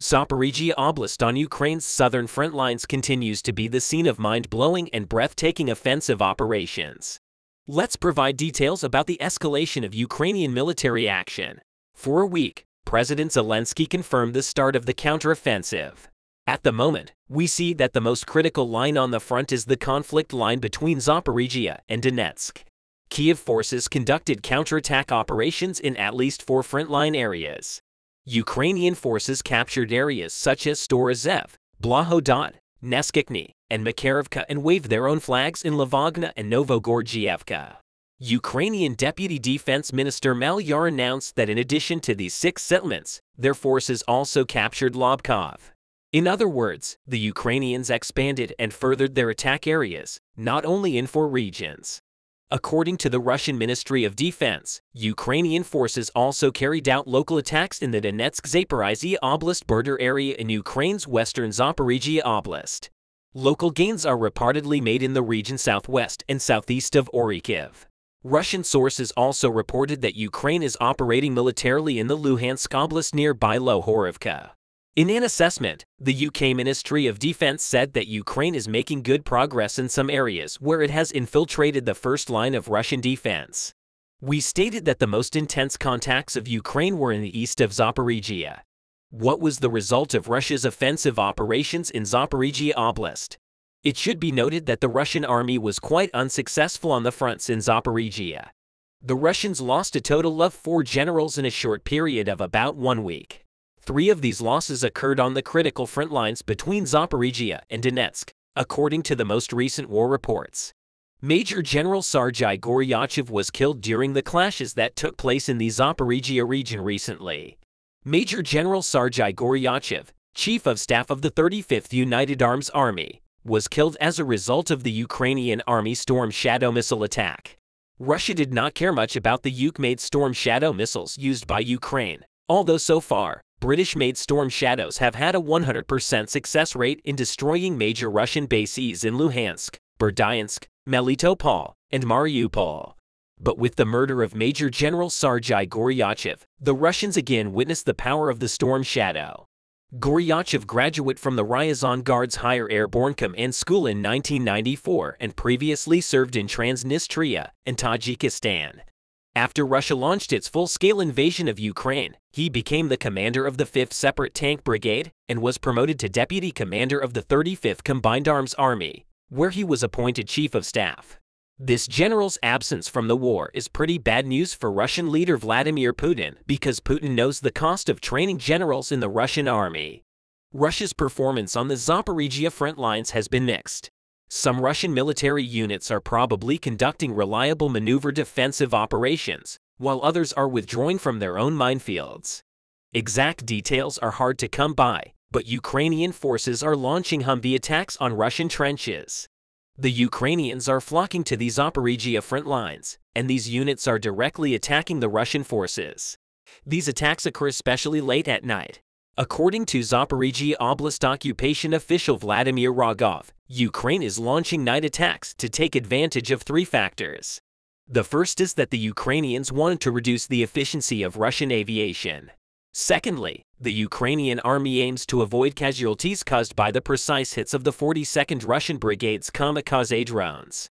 Zaporizhia Oblast on Ukraine's southern front lines continues to be the scene of mind-blowing and breathtaking offensive operations. Let's provide details about the escalation of Ukrainian military action. For a week, President Zelensky confirmed the start of the counteroffensive. At the moment, we see that the most critical line on the front is the conflict line between Zaporizhia and Donetsk. Kiev forces conducted counterattack operations in at least 4 frontline areas. Ukrainian forces captured areas such as Storazev, Blahodad, Neskikny, and Makarivka and waved their own flags in Lavagna and Novogorgievka. Ukrainian Deputy Defense Minister Malyar announced that in addition to these 6 settlements, their forces also captured Lobkov. In other words, the Ukrainians expanded and furthered their attack areas, not only in 4 regions. According to the Russian Ministry of Defense, Ukrainian forces also carried out local attacks in the Donetsk-Zaporizhia Oblast border area in Ukraine's western Zaporizhia Oblast. Local gains are reportedly made in the region southwest and southeast of Orikhiv. Russian sources also reported that Ukraine is operating militarily in the Luhansk Oblast nearby Lohorivka. In an assessment, the UK Ministry of Defense said that Ukraine is making good progress in some areas where it has infiltrated the first line of Russian defense. We stated that the most intense contacts of Ukraine were in the east of Zaporizhia. What was the result of Russia's offensive operations in Zaporizhia Oblast? It should be noted that the Russian army was quite unsuccessful on the fronts in Zaporizhia. The Russians lost a total of 4 generals in a short period of about 1 week. 3 of these losses occurred on the critical front lines between Zaporizhia and Donetsk, according to the most recent war reports. Major General Sergei Goryachev was killed during the clashes that took place in the Zaporizhia region recently. Major General Sergei Goryachev, Chief of Staff of the 35th United Arms Army, was killed as a result of the Ukrainian Army Storm Shadow missile attack. Russia did not care much about the UK-made Storm Shadow missiles used by Ukraine, although so far, British-made Storm Shadows have had a 100% success rate in destroying major Russian bases in Luhansk, Berdyansk, Melitopol, and Mariupol. But with the murder of Major General Sergei Goryachev, the Russians again witnessed the power of the Storm Shadow. Goryachev graduated from the Ryazan Guards Higher Airborne Command School in 1994 and previously served in Transnistria and Tajikistan. After Russia launched its full-scale invasion of Ukraine, he became the commander of the 5th Separate Tank Brigade and was promoted to deputy commander of the 35th Combined Arms Army, where he was appointed chief of staff. This general's absence from the war is pretty bad news for Russian leader Vladimir Putin because Putin knows the cost of training generals in the Russian army. Russia's performance on the Zaporizhia front lines has been mixed. Some Russian military units are probably conducting reliable maneuver defensive operations, while others are withdrawing from their own minefields. Exact details are hard to come by, but Ukrainian forces are launching Humvee attacks on Russian trenches. The Ukrainians are flocking to the Zaporizhia front lines, and these units are directly attacking the Russian forces. These attacks occur especially late at night. According to Zaporizhia Oblast occupation official Vladimir Rogov, Ukraine is launching night attacks to take advantage of 3 factors. The first is that the Ukrainians wanted to reduce the efficiency of Russian aviation. Secondly, the Ukrainian army aims to avoid casualties caused by the precise hits of the 42nd Russian Brigade's kamikaze drones.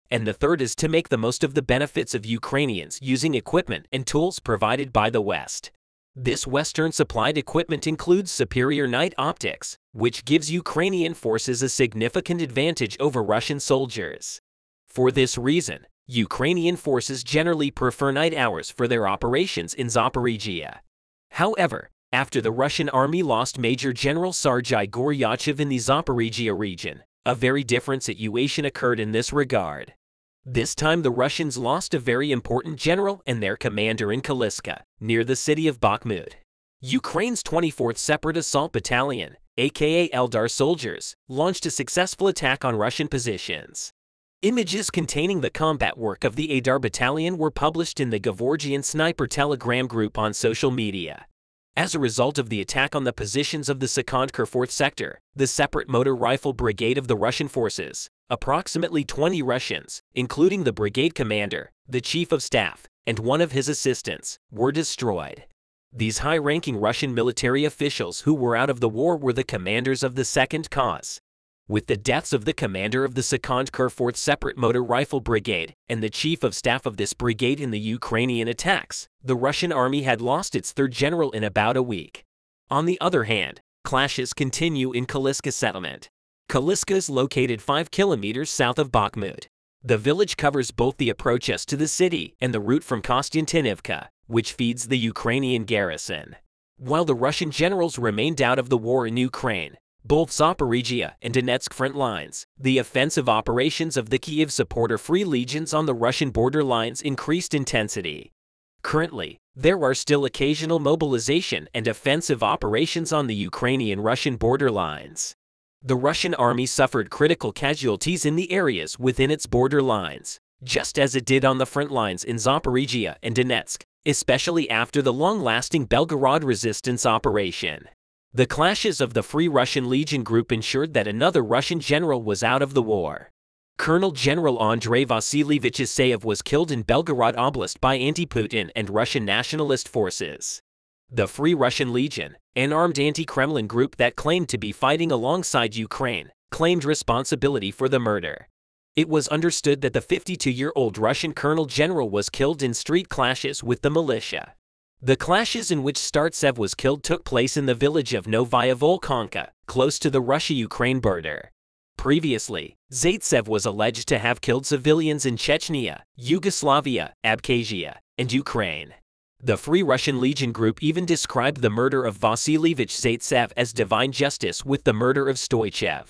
And the third is to make the most of the benefits of Ukrainians using equipment and tools provided by the West. This Western-supplied equipment includes superior night optics, which gives Ukrainian forces a significant advantage over Russian soldiers. For this reason, Ukrainian forces generally prefer night hours for their operations in Zaporizhia. However, after the Russian army lost Major General Sergei Goryachev in the Zaporizhia region, a very different situation occurred in this regard. This time the Russians lost a very important general and their commander in Kaliska, near the city of Bakhmut. Ukraine's 24th Separate Assault Battalion, aka Eldar soldiers, launched a successful attack on Russian positions. Images containing the combat work of the Eldar Battalion were published in the Gevorgian Sniper Telegram group on social media. As a result of the attack on the positions of the Sekundkar 4th Sector, the Separate Motor Rifle Brigade of the Russian forces, approximately 20 Russians, including the brigade commander, the chief of staff, and one of his assistants, were destroyed. These high-ranking Russian military officials who were out of the war were the commanders of the Second Cause. With the deaths of the commander of the Second Corps 4th Separate Motor Rifle Brigade and the chief of staff of this brigade in the Ukrainian attacks, the Russian army had lost its third general in about a week. On the other hand, clashes continue in Kaliska settlement. Kaliska is located 5 kilometers south of Bakhmut. The village covers both the approaches to the city and the route from Konstantinivka, which feeds the Ukrainian garrison. While the Russian generals remained out of the war in Ukraine, both Zaporizhia and Donetsk front lines, the offensive operations of the Kiev supporter Free Legions on the Russian border lines increased intensity. Currently, there are still occasional mobilization and offensive operations on the Ukrainian-Russian border lines. The Russian army suffered critical casualties in the areas within its border lines, just as it did on the front lines in Zaporizhia and Donetsk, especially after the long-lasting Belgorod resistance operation. The clashes of the Free Russian Legion group ensured that another Russian general was out of the war. Colonel General Andrei Vasilievich Isayev was killed in Belgorod Oblast by anti-Putin and Russian nationalist forces. The Free Russian Legion, an armed anti-Kremlin group that claimed to be fighting alongside Ukraine, claimed responsibility for the murder. It was understood that the 52-year-old Russian colonel general was killed in street clashes with the militia. The clashes in which Startsev was killed took place in the village of Novaya Volkonka, close to the Russia-Ukraine border. Previously, Zaitsev was alleged to have killed civilians in Chechnya, Yugoslavia, Abkhazia, and Ukraine. The Free Russian Legion group even described the murder of Vasilievich Zaitsev as divine justice with the murder of Stoichev.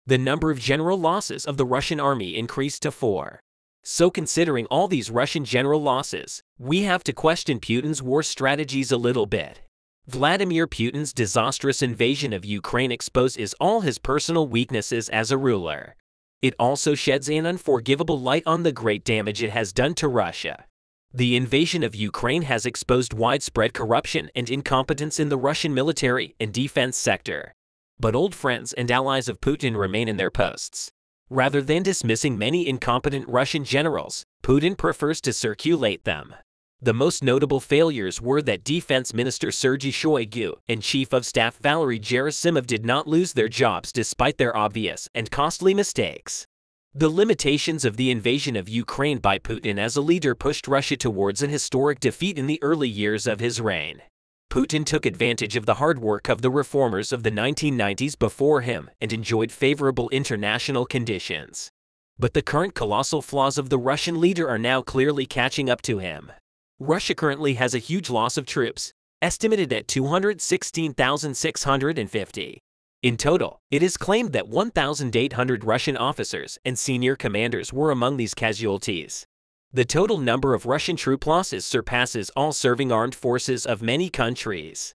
The number of general losses of the Russian army increased to 4. So considering all these Russian general losses, we have to question Putin's war strategies a little bit. Vladimir Putin's disastrous invasion of Ukraine exposes all his personal weaknesses as a ruler. It also sheds an unforgivable light on the great damage it has done to Russia. The invasion of Ukraine has exposed widespread corruption and incompetence in the Russian military and defense sector. But old friends and allies of Putin remain in their posts. Rather than dismissing many incompetent Russian generals, Putin prefers to circulate them. The most notable failures were that Defense Minister Sergei Shoigu and Chief of Staff Valery Gerasimov did not lose their jobs despite their obvious and costly mistakes. The limitations of the invasion of Ukraine by Putin as a leader pushed Russia towards an historic defeat in the early years of his reign. Putin took advantage of the hard work of the reformers of the 1990s before him and enjoyed favorable international conditions. But the current colossal flaws of the Russian leader are now clearly catching up to him. Russia currently has a huge loss of troops, estimated at 216,650. In total, it is claimed that 1,800 Russian officers and senior commanders were among these casualties. The total number of Russian troop losses surpasses all serving armed forces of many countries.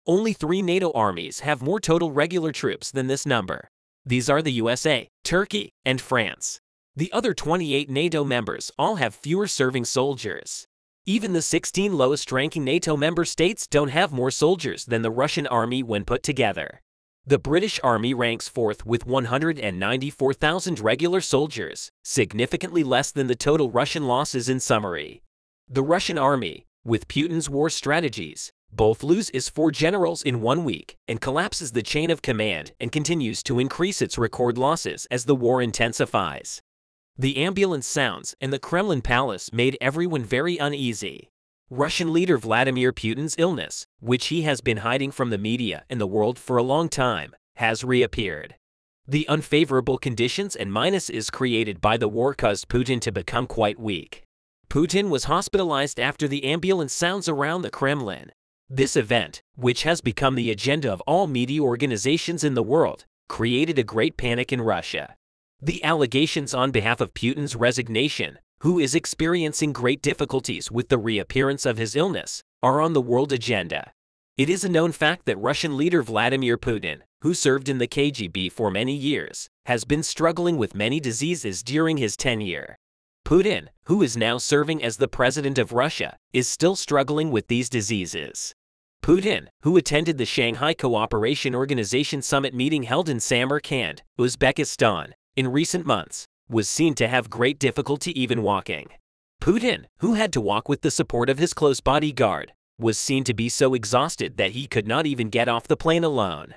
Only 3 NATO armies have more total regular troops than this number. These are the USA, Turkey, and France. The other 28 NATO members all have fewer serving soldiers. Even the 16 lowest-ranking NATO member states don't have more soldiers than the Russian army when put together. The British Army ranks 4th with 194,000 regular soldiers, significantly less than the total Russian losses in summary. The Russian army, with Putin's war strategies, both loses 4 generals in 1 week and collapses the chain of command and continues to increase its record losses as the war intensifies. The ambulance sounds and the Kremlin palace made everyone very uneasy. Russian leader Vladimir Putin's illness, which he has been hiding from the media and the world for a long time, has reappeared. The unfavorable conditions and minuses created by the war caused Putin to become quite weak. Putin was hospitalized after the ambulance sounds around the Kremlin. This event, which has become the agenda of all media organizations in the world, created a great panic in Russia. The allegations on behalf of Putin's resignation, who is experiencing great difficulties with the reappearance of his illness, are on the world agenda. It is a known fact that Russian leader Vladimir Putin, who served in the KGB for many years, has been struggling with many diseases during his tenure. Putin, who is now serving as the president of Russia, is still struggling with these diseases. Putin, who attended the Shanghai Cooperation Organization summit meeting held in Samarkand, Uzbekistan, in recent months, was seen to have great difficulty even walking. Putin, who had to walk with the support of his close bodyguard, was seen to be so exhausted that he could not even get off the plane alone.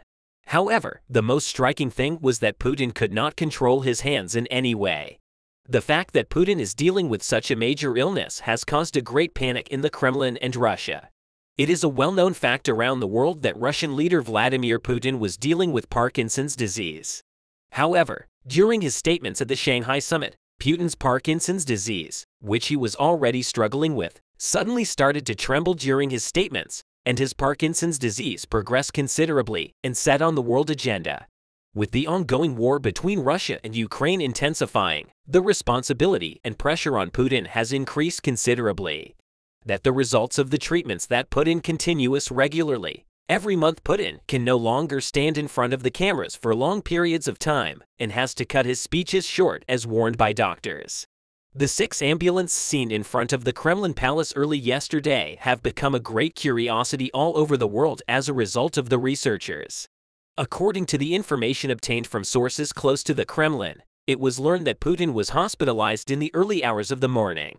However, the most striking thing was that Putin could not control his hands in any way. The fact that Putin is dealing with such a major illness has caused a great panic in the Kremlin and Russia. It is a well-known fact around the world that Russian leader Vladimir Putin was dealing with Parkinson's disease. However, during his statements at the Shanghai summit, Putin's Parkinson's disease, which he was already struggling with, suddenly started to tremble during his statements, and his Parkinson's disease progressed considerably and set on the world agenda. With the ongoing war between Russia and Ukraine intensifying, the responsibility and pressure on Putin has increased considerably. That the results of the treatments that Putin continuous regularly, every month Putin can no longer stand in front of the cameras for long periods of time and has to cut his speeches short as warned by doctors. The 6 ambulances seen in front of the Kremlin Palace early yesterday have become a great curiosity all over the world as a result of the researchers. According to the information obtained from sources close to the Kremlin, it was learned that Putin was hospitalized in the early hours of the morning.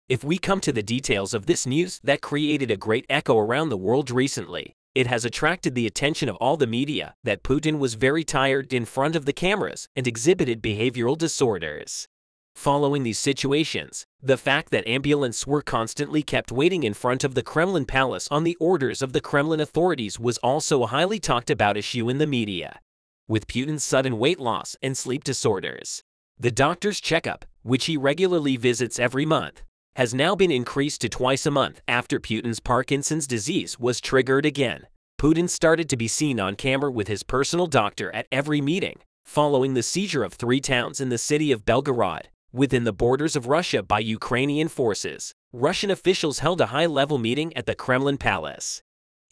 If we come to the details of this news that created a great echo around the world recently, it has attracted the attention of all the media that Putin was very tired in front of the cameras and exhibited behavioral disorders. Following these situations, the fact that ambulances were constantly kept waiting in front of the Kremlin Palace on the orders of the Kremlin authorities was also a highly talked about issue in the media. With Putin's sudden weight loss and sleep disorders, the doctor's checkup, which he regularly visits every month, has now been increased to twice a month after Putin's Parkinson's disease was triggered again. Putin started to be seen on camera with his personal doctor at every meeting, following the seizure of 3 towns in the city of Belgorod, within the borders of Russia by Ukrainian forces. Russian officials held a high-level meeting at the Kremlin Palace.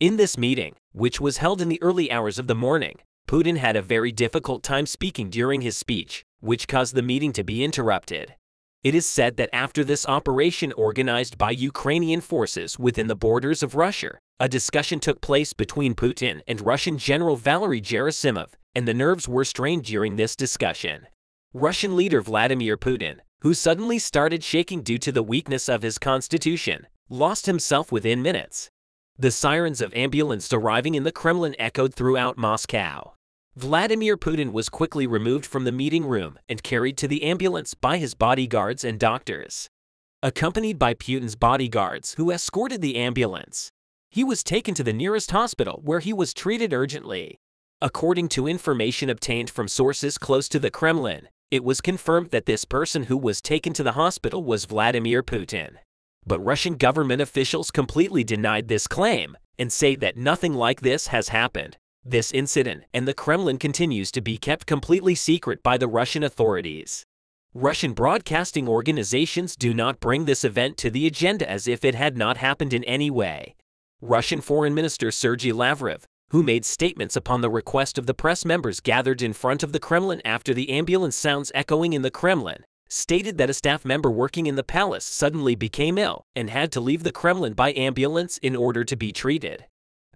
In this meeting, which was held in the early hours of the morning, Putin had a very difficult time speaking during his speech, which caused the meeting to be interrupted. It is said that after this operation organized by Ukrainian forces within the borders of Russia, a discussion took place between Putin and Russian General Valery Gerasimov, and the nerves were strained during this discussion. Russian leader Vladimir Putin, who suddenly started shaking due to the weakness of his constitution, lost himself within minutes. The sirens of ambulances arriving in the Kremlin echoed throughout Moscow. Vladimir Putin was quickly removed from the meeting room and carried to the ambulance by his bodyguards and doctors. Accompanied by Putin's bodyguards who escorted the ambulance, he was taken to the nearest hospital where he was treated urgently. According to information obtained from sources close to the Kremlin, it was confirmed that this person who was taken to the hospital was Vladimir Putin. But Russian government officials completely denied this claim and say that nothing like this has happened. This incident and the Kremlin continues to be kept completely secret by the Russian authorities. Russian broadcasting organizations do not bring this event to the agenda as if it had not happened in any way. Russian Foreign Minister Sergei Lavrov, who made statements upon the request of the press members gathered in front of the Kremlin after the ambulance sounds echoing in the Kremlin, stated that a staff member working in the palace suddenly became ill and had to leave the Kremlin by ambulance in order to be treated.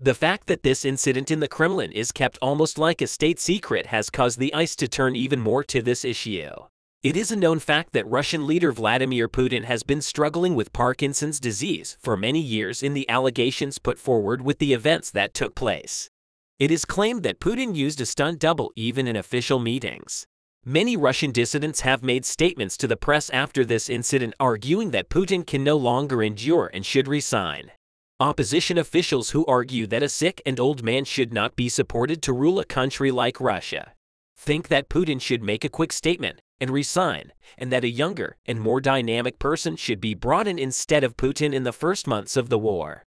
The fact that this incident in the Kremlin is kept almost like a state secret has caused the ice to turn even more to this issue. It is a known fact that Russian leader Vladimir Putin has been struggling with Parkinson's disease for many years in the allegations put forward with the events that took place. It is claimed that Putin used a stunt double even in official meetings. Many Russian dissidents have made statements to the press after this incident arguing that Putin can no longer endure and should resign. Opposition officials who argue that a sick and old man should not be supported to rule a country like Russia think that Putin should make a quick statement and resign, and that a younger and more dynamic person should be brought in instead of Putin in the first months of the war.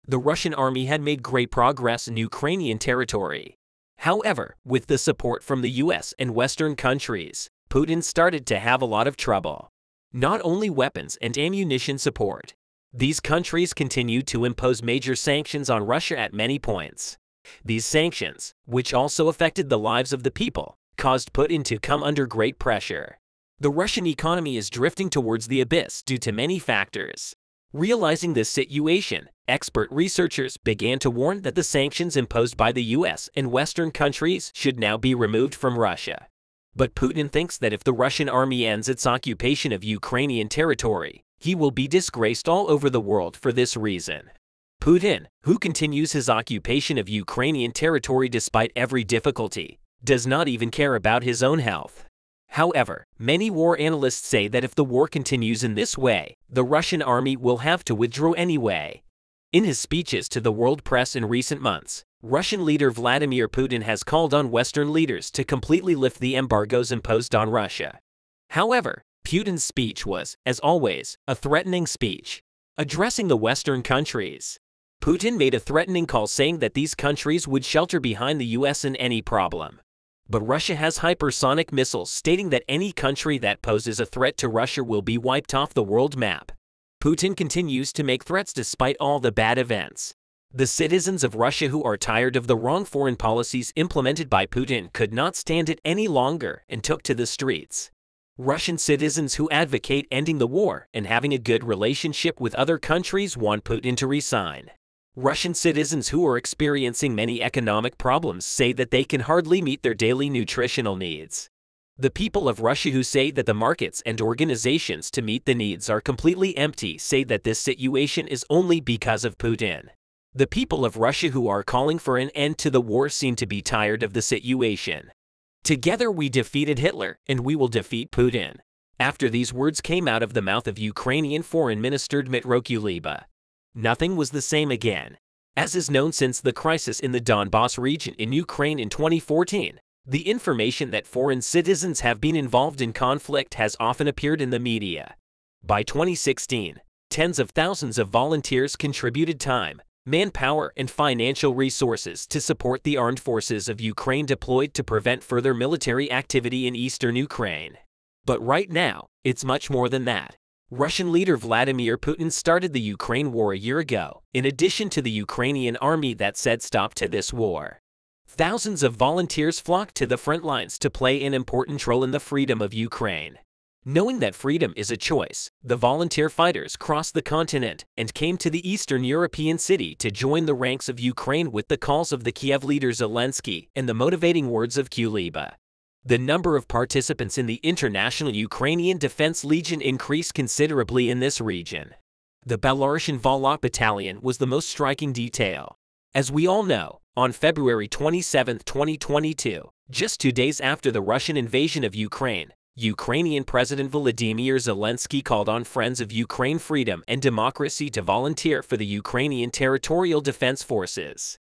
The Russian army had made great progress in Ukrainian territory. However, with the support from the US and Western countries, Putin started to have a lot of trouble. Not only weapons and ammunition support. These countries continued to impose major sanctions on Russia at many points. These sanctions, which also affected the lives of the people, caused Putin to come under great pressure. The Russian economy is drifting towards the abyss due to many factors. Realizing this situation, expert researchers began to warn that the sanctions imposed by the US and Western countries should now be removed from Russia. But Putin thinks that if the Russian army ends its occupation of Ukrainian territory, he will be disgraced all over the world for this reason. Putin, who continues his occupation of Ukrainian territory despite every difficulty, does not even care about his own health. However, many war analysts say that if the war continues in this way, the Russian army will have to withdraw anyway. In his speeches to the world press in recent months, Russian leader Vladimir Putin has called on Western leaders to completely lift the embargoes imposed on Russia. However, Putin's speech was, as always, a threatening speech. Addressing the Western countries, Putin made a threatening call saying that these countries would shelter behind the US in any problem. But Russia has hypersonic missiles, stating that any country that poses a threat to Russia will be wiped off the world map. Putin continues to make threats despite all the bad events. The citizens of Russia who are tired of the wrong foreign policies implemented by Putin could not stand it any longer and took to the streets. Russian citizens who advocate ending the war and having a good relationship with other countries want Putin to resign. Russian citizens who are experiencing many economic problems say that they can hardly meet their daily nutritional needs. The people of Russia who say that the markets and organizations to meet the needs are completely empty say that this situation is only because of Putin. The people of Russia who are calling for an end to the war seem to be tired of the situation. Together we defeated Hitler, and we will defeat Putin. After these words came out of the mouth of Ukrainian Foreign Minister Dmytro Kuleba, nothing was the same again. As is known since the crisis in the Donbas region in Ukraine in 2014, the information that foreign citizens have been involved in conflict has often appeared in the media. By 2016, tens of thousands of volunteers contributed time, manpower, and financial resources to support the armed forces of Ukraine deployed to prevent further military activity in eastern Ukraine. But right now, it's much more than that. Russian leader Vladimir Putin started the Ukraine war a year ago, in addition to the Ukrainian army that said stop to this war. Thousands of volunteers flocked to the front lines to play an important role in the freedom of Ukraine. Knowing that freedom is a choice, the volunteer fighters crossed the continent and came to the Eastern European city to join the ranks of Ukraine with the calls of the Kiev leader Zelensky and the motivating words of Kuleba. The number of participants in the International Ukrainian Defense Legion increased considerably in this region. The Belarusian Vala Battalion was the most striking detail. As we all know, on February 27, 2022, just 2 days after the Russian invasion of Ukraine, Ukrainian President Volodymyr Zelensky called on friends of Ukraine freedom and democracy to volunteer for the Ukrainian Territorial Defense Forces.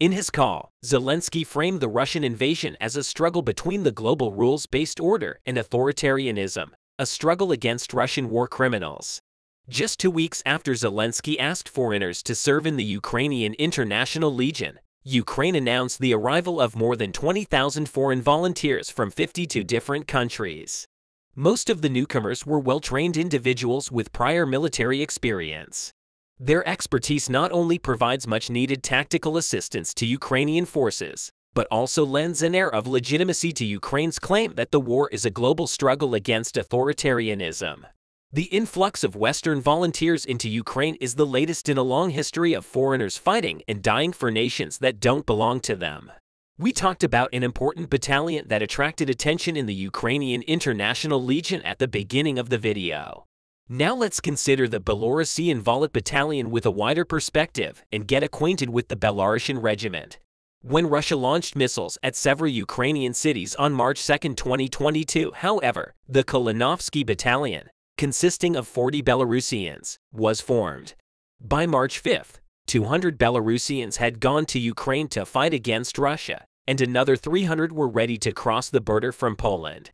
In his call, Zelensky framed the Russian invasion as a struggle between the global rules-based order and authoritarianism, a struggle against Russian war criminals. Just 2 weeks after Zelensky asked foreigners to serve in the Ukrainian International Legion, Ukraine announced the arrival of more than 20,000 foreign volunteers from 52 different countries. Most of the newcomers were well-trained individuals with prior military experience. Their expertise not only provides much-needed tactical assistance to Ukrainian forces, but also lends an air of legitimacy to Ukraine's claim that the war is a global struggle against authoritarianism. The influx of Western volunteers into Ukraine is the latest in a long history of foreigners fighting and dying for nations that don't belong to them. We talked about an important battalion that attracted attention in the Ukrainian International Legion at the beginning of the video. Now let's consider the Belarusian Volat Battalion with a wider perspective and get acquainted with the Belarusian regiment. When Russia launched missiles at several Ukrainian cities on March 2, 2022, however, the Kalinovsky Battalion, consisting of 40 Belarusians, was formed. By March 5, 200 Belarusians had gone to Ukraine to fight against Russia, and another 300 were ready to cross the border from Poland.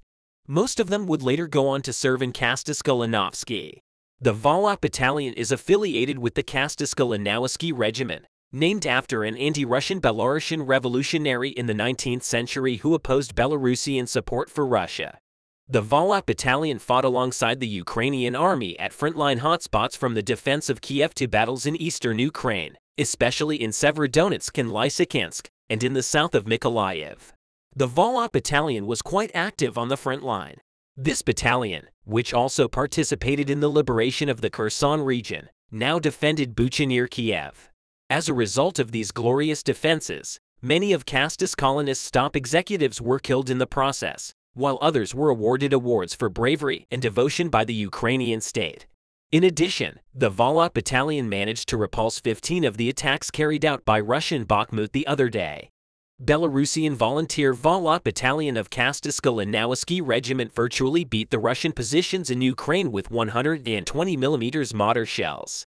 Most of them would later go on to serve in Kalinovsky. The Volat Battalion is affiliated with the Kalinovsky Regiment, named after an anti-Russian Belarusian revolutionary in the 19th century who opposed Belarusian support for Russia. The Volat Battalion fought alongside the Ukrainian army at frontline hotspots from the defense of Kiev to battles in eastern Ukraine, especially in Severodonetsk and Lysychansk, and in the south of Mykolaiv. The Volat Battalion was quite active on the front line. This battalion, which also participated in the liberation of the Kherson region, now defended Bucha near Kiev. As a result of these glorious defenses, many of Kastis colonists' top executives were killed in the process, while others were awarded awards for bravery and devotion by the Ukrainian state. In addition, the Vala Battalion managed to repulse 15 of the attacks carried out by Russian Bakhmut the other day. Belarusian volunteer Vala Battalion of Kastysky Regiment virtually beat the Russian positions in Ukraine with 120 mm mortar shells.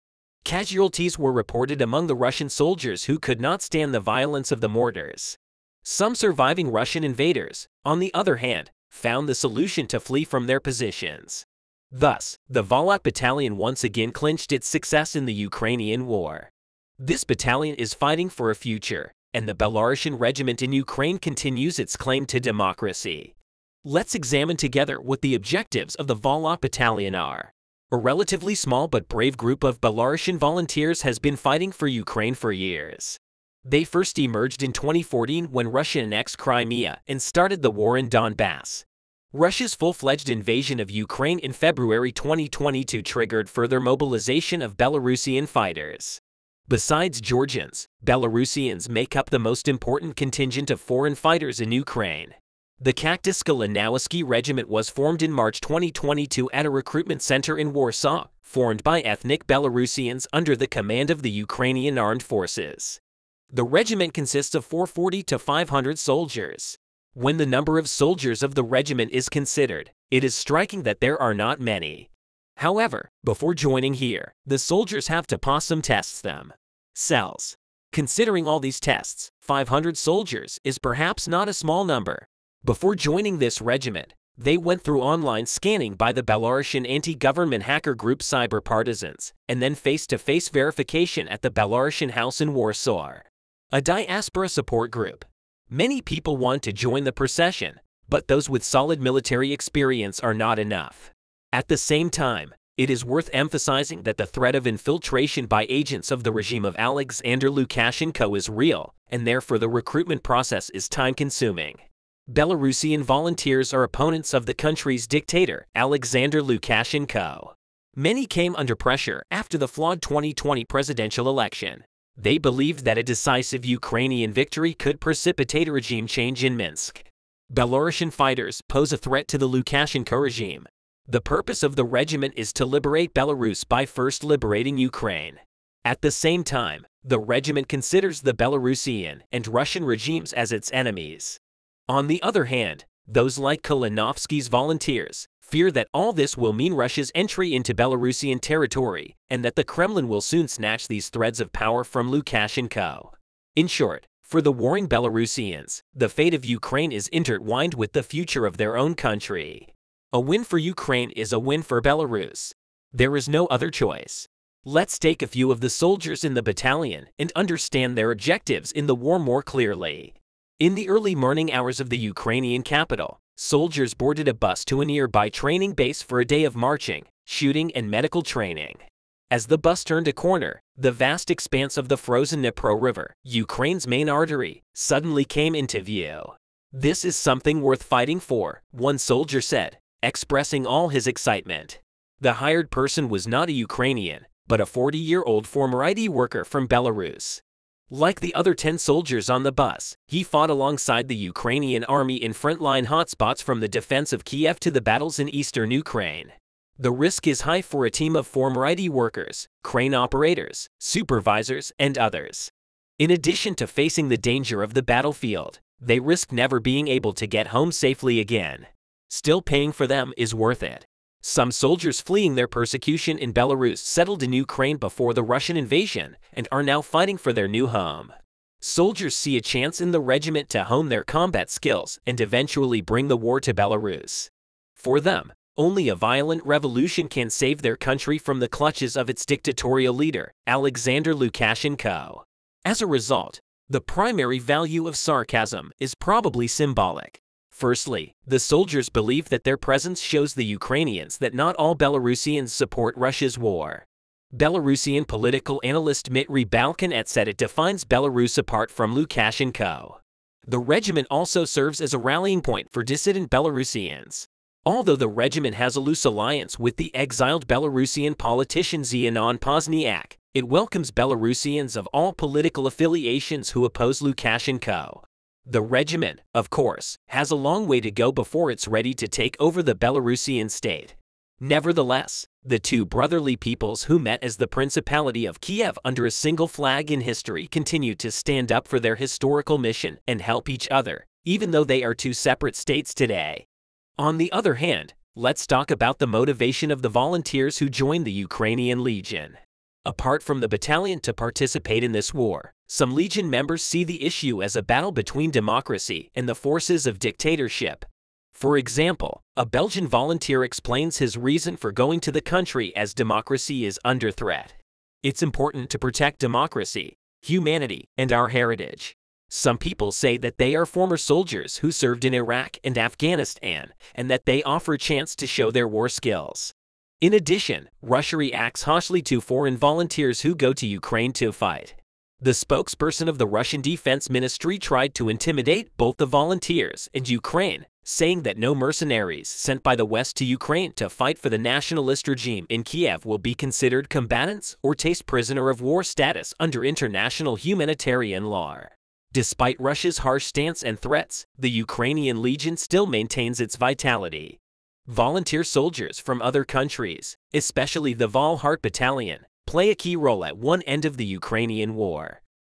Casualties were reported among the Russian soldiers who could not stand the violence of the mortars. Some surviving Russian invaders, on the other hand, found the solution to flee from their positions. Thus, the Volat Battalion once again clinched its success in the Ukrainian war. This battalion is fighting for a future, and the Belarusian regiment in Ukraine continues its claim to democracy. Let's examine together what the objectives of the Volat Battalion are. A relatively small but brave group of Belarusian volunteers has been fighting for Ukraine for years. They first emerged in 2014 when Russia annexed Crimea and started the war in Donbass. Russia's full-fledged invasion of Ukraine in February 2022 triggered further mobilization of Belarusian fighters. Besides Georgians, Belarusians make up the most important contingent of foreign fighters in Ukraine. The Kastysky Regiment was formed in March 2022 at a recruitment center in Warsaw, formed by ethnic Belarusians under the command of the Ukrainian Armed Forces. The regiment consists of 440 to 500 soldiers. When the number of soldiers of the regiment is considered, it is striking that there are not many. However, before joining here, the soldiers have to pass some tests themselves. Considering all these tests, 500 soldiers is perhaps not a small number. Before joining this regiment, they went through online scanning by the Belarusian anti-government hacker group Cyber Partisans, and then face-to-face verification at the Belarusian house in Warsaw, a diaspora support group. Many people want to join the procession, but those with solid military experience are not enough. At the same time, it is worth emphasizing that the threat of infiltration by agents of the regime of Alexander Lukashenko is real, and therefore the recruitment process is time-consuming. Belarusian volunteers are opponents of the country's dictator, Alexander Lukashenko. Many came under pressure after the flawed 2020 presidential election. They believed that a decisive Ukrainian victory could precipitate a regime change in Minsk. Belarusian fighters pose a threat to the Lukashenko regime. The purpose of the regiment is to liberate Belarus by first liberating Ukraine. At the same time, the regiment considers the Belarusian and Russian regimes as its enemies. On the other hand, those like Kalinovsky's volunteers fear that all this will mean Russia's entry into Belarusian territory and that the Kremlin will soon snatch these threads of power from Lukashenko. In short, for the warring Belarusians, the fate of Ukraine is intertwined with the future of their own country. A win for Ukraine is a win for Belarus. There is no other choice. Let's take a few of the soldiers in the battalion and understand their objectives in the war more clearly. In the early morning hours of the Ukrainian capital, soldiers boarded a bus to a nearby training base for a day of marching, shooting, and medical training. As the bus turned a corner, the vast expanse of the frozen Dnipro River, Ukraine's main artery, suddenly came into view. "This is something worth fighting for," one soldier said, expressing all his excitement. The hired person was not a Ukrainian, but a 40-year-old former IT worker from Belarus. Like the other 10 soldiers on the bus, he fought alongside the Ukrainian army in frontline hotspots from the defense of Kiev to the battles in eastern Ukraine. The risk is high for a team of former IT workers, crane operators, supervisors, and others. In addition to facing the danger of the battlefield, they risk never being able to get home safely again. Still, paying for them is worth it. Some soldiers fleeing their persecution in Belarus settled in Ukraine before the Russian invasion and are now fighting for their new home. Soldiers see a chance in the regiment to hone their combat skills and eventually bring the war to Belarus. For them, only a violent revolution can save their country from the clutches of its dictatorial leader, Alexander Lukashenko. As a result, the primary value of sarcasm is probably symbolic. Firstly, the soldiers believe that their presence shows the Ukrainians that not all Belarusians support Russia's war. Belarusian political analyst Dmitry Balkan said it defines Belarus apart from Lukashenko. The regiment also serves as a rallying point for dissident Belarusians. Although the regiment has a loose alliance with the exiled Belarusian politician Zianon Pozniak, it welcomes Belarusians of all political affiliations who oppose Lukashenko. The regiment, of course, has a long way to go before it's ready to take over the Belarusian state. Nevertheless, the two brotherly peoples who met as the Principality of Kiev under a single flag in history continue to stand up for their historical mission and help each other, even though they are two separate states today. On the other hand, let's talk about the motivation of the volunteers who joined the Ukrainian Legion. Apart from the battalion to participate in this war, some Legion members see the issue as a battle between democracy and the forces of dictatorship. For example, a Belgian volunteer explains his reason for going to the country as democracy is under threat. It's important to protect democracy, humanity, and our heritage. Some people say that they are former soldiers who served in Iraq and Afghanistan, and that they offer a chance to show their war skills. In addition, Russia reacts harshly to foreign volunteers who go to Ukraine to fight. The spokesperson of the Russian Defense Ministry tried to intimidate both the volunteers and Ukraine, saying that no mercenaries sent by the West to Ukraine to fight for the nationalist regime in Kiev will be considered combatants or taste prisoner of war status under international humanitarian law. Despite Russia's harsh stance and threats, the Ukrainian Legion still maintains its vitality. Volunteer soldiers from other countries, especially the Vala Battalion, play a key role at one end of the Ukrainian war.